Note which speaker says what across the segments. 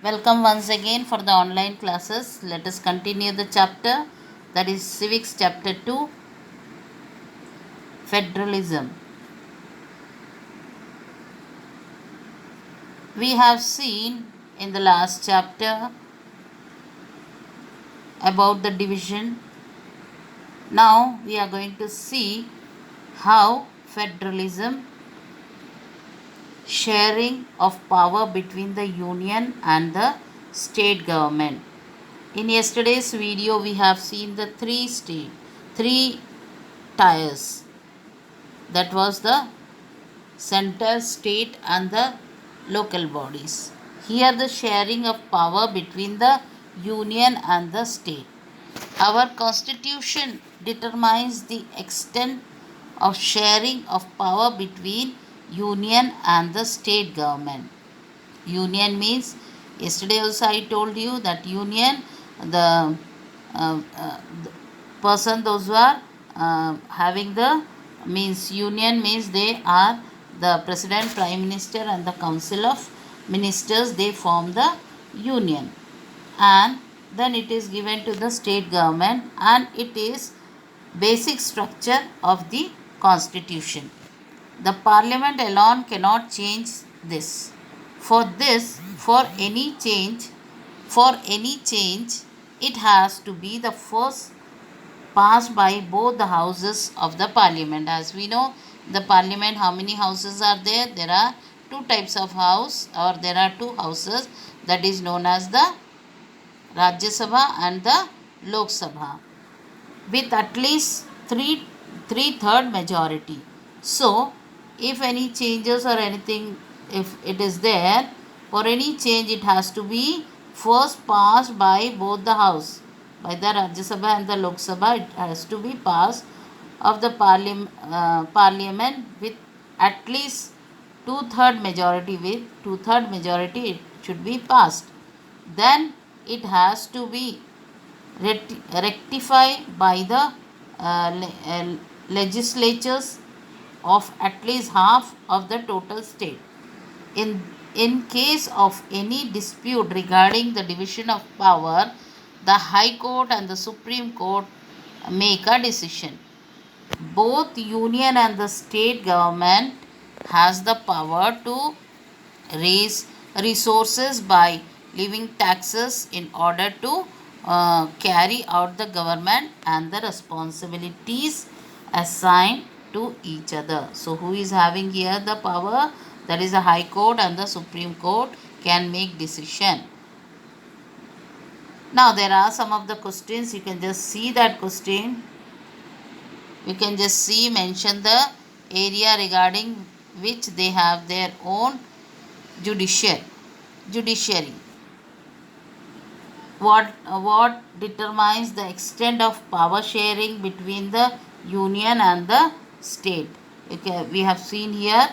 Speaker 1: Welcome once again for the online classes. Let us continue the chapter, that is Civics chapter 2, Federalism. We have seen in the last chapter about the division. Now we are going to see how federalism, sharing of power between the union and the state government. In yesterday's video we have seen the three tiers, that was the center, state and the local bodies. Here the sharing of power between the union and the state. Our constitution determines the extent of sharing of power between union and the state government. Union means, yesterday also I told you that union, the person, those who are having the means, union means they are the president, prime minister and the council of ministers, they form the union, and then it is given to the state government, and it is basic structure of the constitution. The parliament alone cannot change this. For any change, it has to be the first passed by both the houses of the parliament. As we know, the parliament, how many houses are there? There are two types of house, or there are two houses, that is known as the Rajya Sabha and the Lok Sabha, with at least three-third majority. So, if any changes or anything, if it is there, for any change it has to be first passed by both the house, by the Rajya Sabha and the Lok Sabha. It has to be passed of the parliament with at least two-third majority. With two-third majority it should be passed. Then it has to be rectified by the legislatures of at least half of the total state. In case of any dispute regarding the division of power, the High Court and the Supreme Court make a decision. Both union and the state government has the power to raise resources by levying taxes in order to carry out the government and the responsibilities assigned to each other. So who is having here the power? That is the High Court and the Supreme Court can make decision. Now there are some of the questions. You can just see that question. You can just see, mention the area regarding which they have their own judiciary. What determines the extent of power sharing between the union and the state? Okay, we have seen here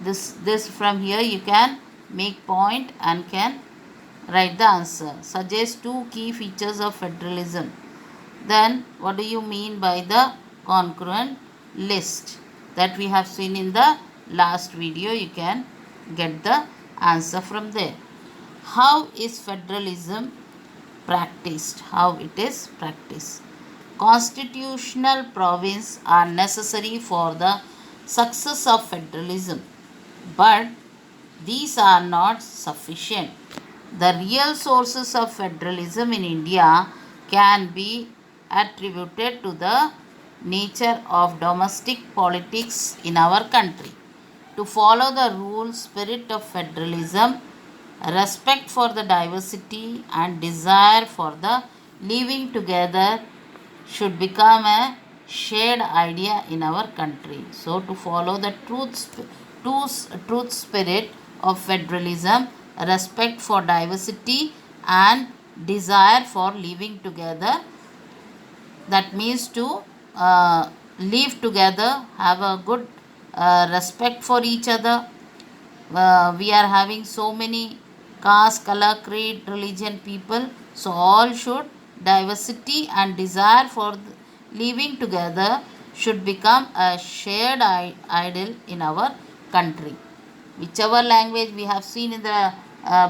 Speaker 1: this from here you can make point and can write the answer. Suggest two key features of federalism. Then what do you mean by the concurrent list? That we have seen in the last video. You can get the answer from there. How is federalism practiced? How it is practiced? Constitutional provinces are necessary for the success of federalism, but these are not sufficient. The real sources of federalism in India can be attributed to the nature of domestic politics in our country. To follow the rule spirit of federalism, respect for the diversity and desire for the living together should become a shared idea in our country. So to follow the truth spirit of federalism, respect for diversity and desire for living together, that means to live together, have a good respect for each other. We are having so many caste, color, creed, religion people, so all should, diversity and desire for living together should become a shared ideal in our country. Whichever language we have seen in the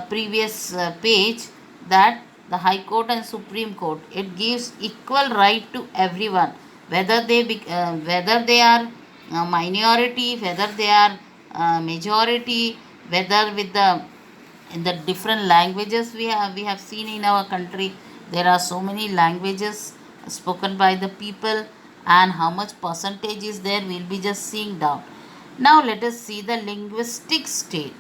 Speaker 1: previous page, that the High Court and Supreme Court, it gives equal right to everyone, whether they are minority, whether they are majority, whether with the in the different languages we have seen in our country. There are so many languages spoken by the people, and how much percentage is there, we'll be just seeing down. Now let us see the linguistic state.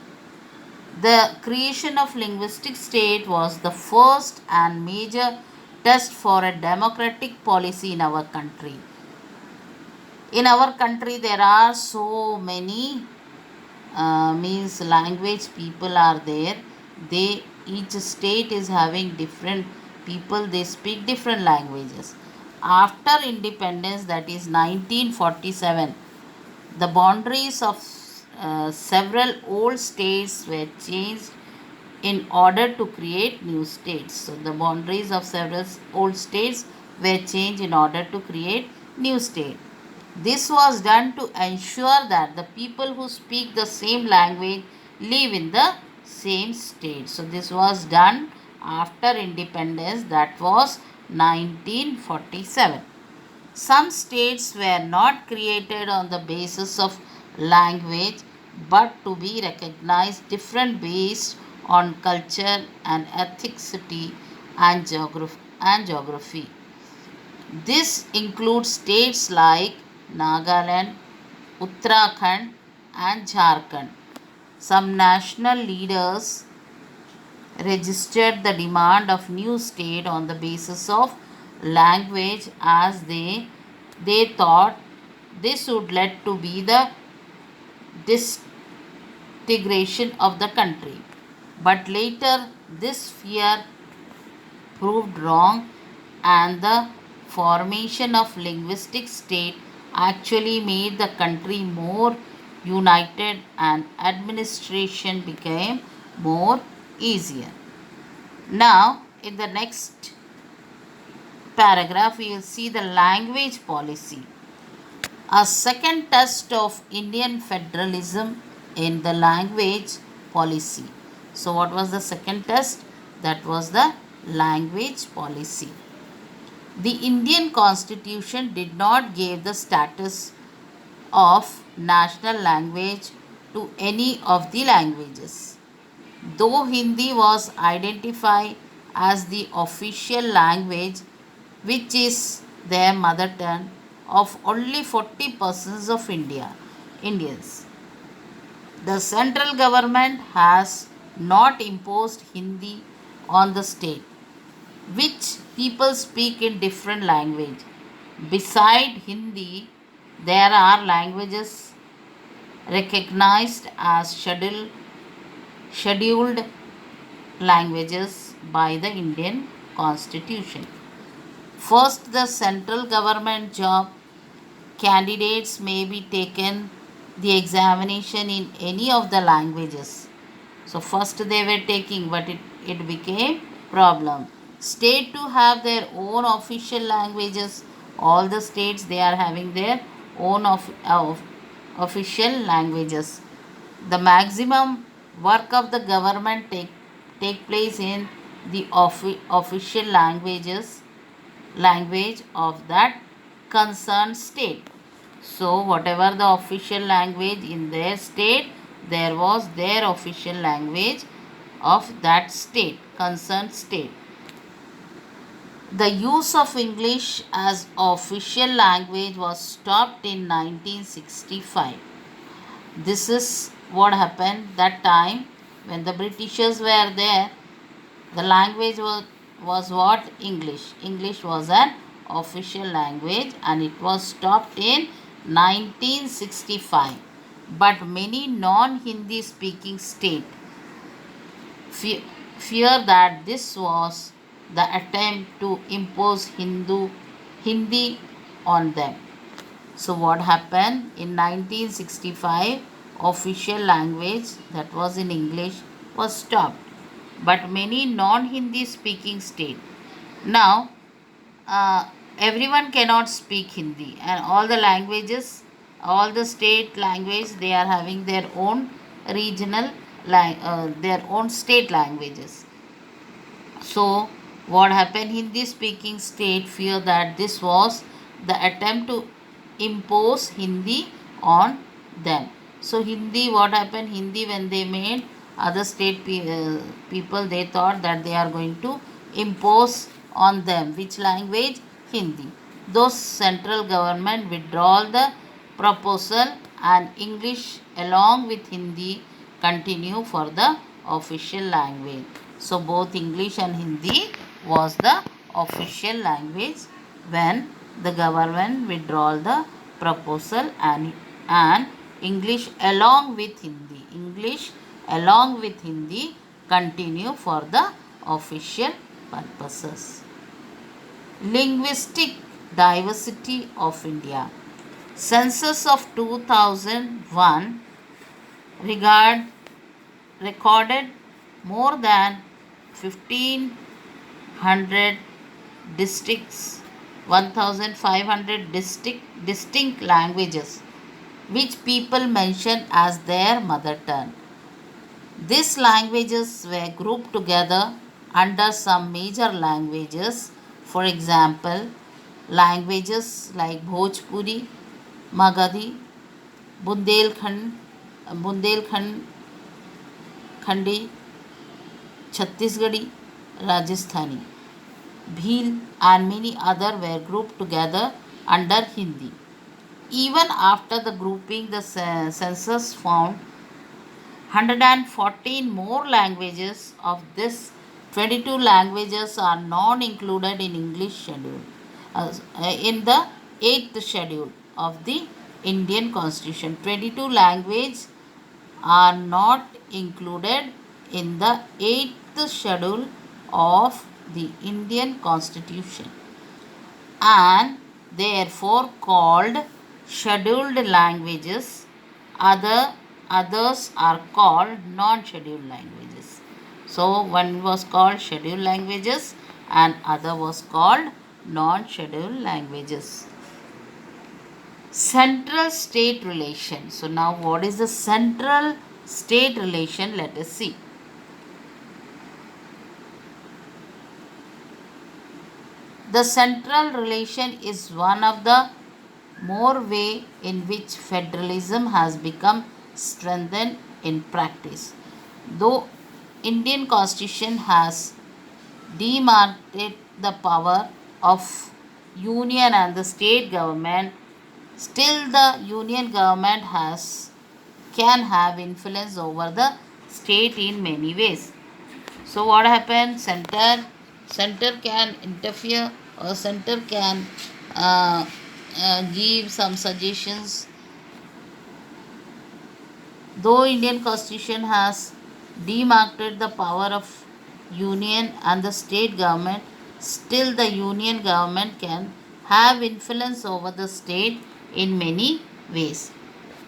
Speaker 1: The creation of linguistic state was the first and major test for a democratic policy in our country. In our country there are so many means language people are there. They, each state is having different people, they speak different languages. After independence, that is 1947, the boundaries of several old states were changed in order to create new states. So the boundaries of several old states were changed in order to create new state. This was done to ensure that the people who speak the same language live in the same state. So this was done after independence, that was 1947. Some states were not created on the basis of language but to be recognized different based on culture and ethnicity and geography. This includes states like Nagaland, Uttarakhand, and Jharkhand. Some national leaders registered the demand of new state on the basis of language, as they thought this would lead to be the disintegration of the country. But later this fear proved wrong, and the formation of linguistic state actually made the country more united and administration became more easier. Now in the next paragraph we will see the language policy, a second test of Indian federalism in the language policy. So what was the second test? That was the language policy. The Indian Constitution did not give the status of national language to any of the languages. Though Hindi was identified as the official language, which is their mother tongue, of only 40% of Indians. The central government has not imposed Hindi on the state, which people speak in different language. Beside Hindi, there are languages recognized as scheduled languages by the Indian Constitution. First, the central government job candidates may be taken the examination in any of the languages. So first they were taking, but it became problem. State to have their own official languages. All the states, they are having their own official languages. The maximum work of the government take place in the official language of that concerned state. So whatever the official language in their state, there was their official language of that state, concerned state. The use of English as official language was stopped in 1965. This is what happened that time when the Britishers were there. The language was what? English. English was an official language and it was stopped in 1965. But many non-Hindi speaking states fear that this was the attempt to impose Hindi on them. So what happened in 1965? Official language, that was in English, was stopped, but many non-Hindi speaking state. Now everyone cannot speak Hindi, and all the languages, all the state language, they are having their own regional their own state languages. So, what happened? Hindi speaking state fear that this was the attempt to impose Hindi on them. So, Hindi, what happened? Hindi, when they made other state people, they thought that they are going to impose on them. Which language? Hindi. Those central government withdraw the proposal and English along with Hindi continue for the official language. So both English and Hindi was the official language when the government withdraw the proposal and English along with Hindi. English along with Hindi continue for the official purposes. Linguistic diversity of India. Census of 2001 recorded more than 1500 districts, 1500 distinct languages which people mention as their mother tongue. These languages were grouped together under some major languages. For example, languages like Bhojpuri, Magadhi, Bundelkhandi, Chhattisgarhi, Rajasthani, Bhil, and many others were grouped together under Hindi. Even after the grouping, the census found 114 more languages. Of this, 22 languages are not included in English schedule, in the 8th schedule of the Indian Constitution. 22 languages are not included in the 8th schedule of the Indian Constitution and therefore called scheduled languages. Others are called non-scheduled languages. So one was called scheduled languages and other was called non-scheduled languages. Central state relation. So now what is the central state relation? Let us see. The central relation is one of the more way in which federalism has become strengthened in practice. Though Indian Constitution has demarcated the power of union and the state government, still the union government can have influence over the state in many ways. So what happens? Center can interfere or center can give some suggestions. Though Indian Constitution has demarcated the power of union and the state government, still the union government can have influence over the state in many ways.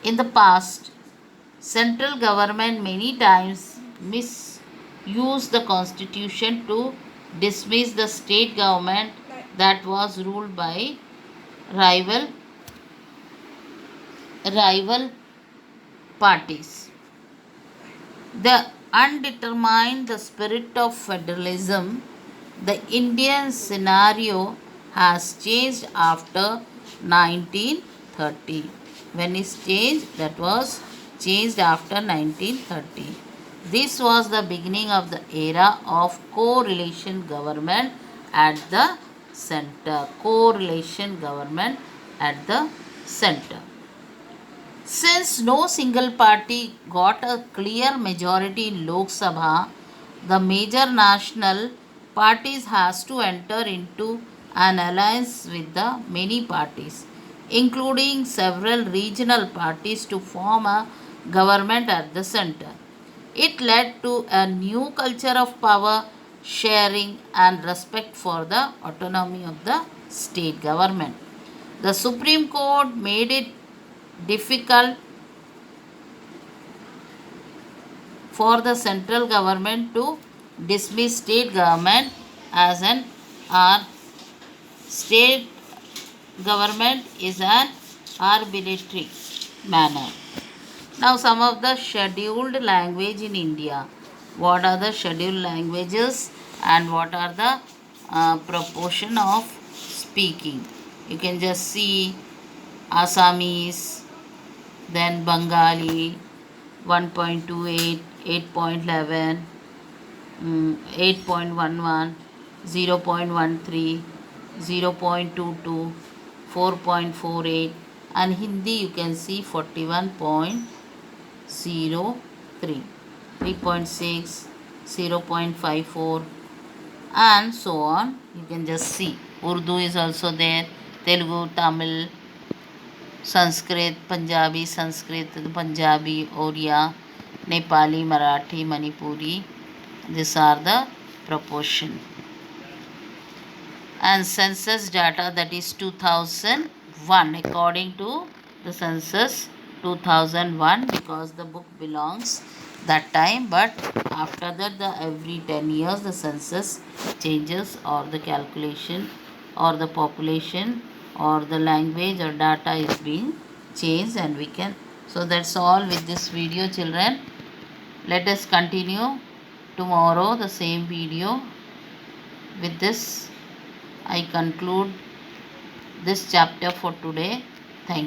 Speaker 1: In the past, central government many times misused the constitution to dismiss the state government that was ruled by rival parties. The undetermined the spirit of federalism, the Indian scenario has changed after 1930. When it changed, that was changed after 1930. This was the beginning of the era of correlation government at the center. Correlation government at the center. Since no single party got a clear majority in Lok Sabha, the major national parties has to enter into an alliance with the many parties, including several regional parties, to form a government at the center. It led to a new culture of power sharing and respect for the autonomy of the state government. The Supreme Court made it difficult for the central government to dismiss state government as an state government is an arbitrary manner. Now some of the scheduled language in India. What are the scheduled languages and what are the proportion of speaking? You can just see Assamese, then Bengali 1.28, 8.11, 8.11, 0.13, 0.22, 4.48, and Hindi you can see 41.03, 3.6, 0.54, and so on. You can just see. Urdu is also there, Telugu, Tamil, Sanskrit, Punjabi, Oriya, Nepali, Marathi, Manipuri. These are the proportion. And census data, that is 2001, according to the census 2001, because the book belongs that time, but after that every 10 years the census changes, or the calculation or the population or the language or data is being changed, and we can. So that's all with this video, children. Let us continue tomorrow the same video. With this I conclude this chapter for today. Thank you.